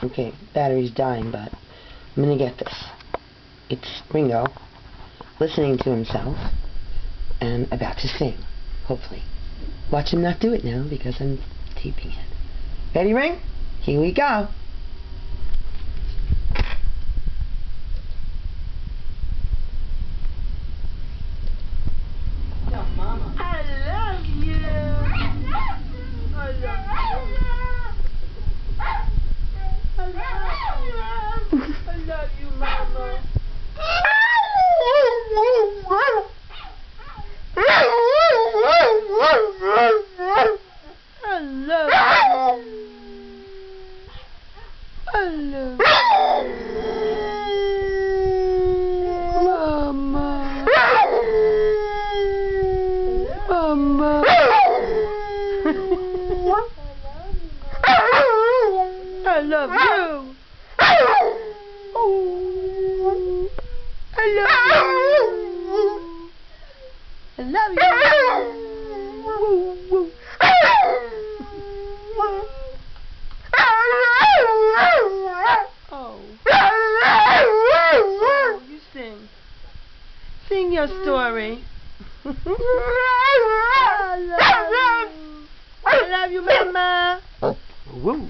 Okay, battery's dying, but I'm gonna get this. It's Ringo listening to himself and about to sing, hopefully. Watch him not do it now because I'm taping it. Ready, Ring? Here we go. Mama. I love you. I love you. I love you, Mama. I love you. I love you. Mama. Mama. I love you. Oh, I love you. I love you. Woo, woo. Oh. Oh, you sing. Sing your story. I love you, Mama. Woo.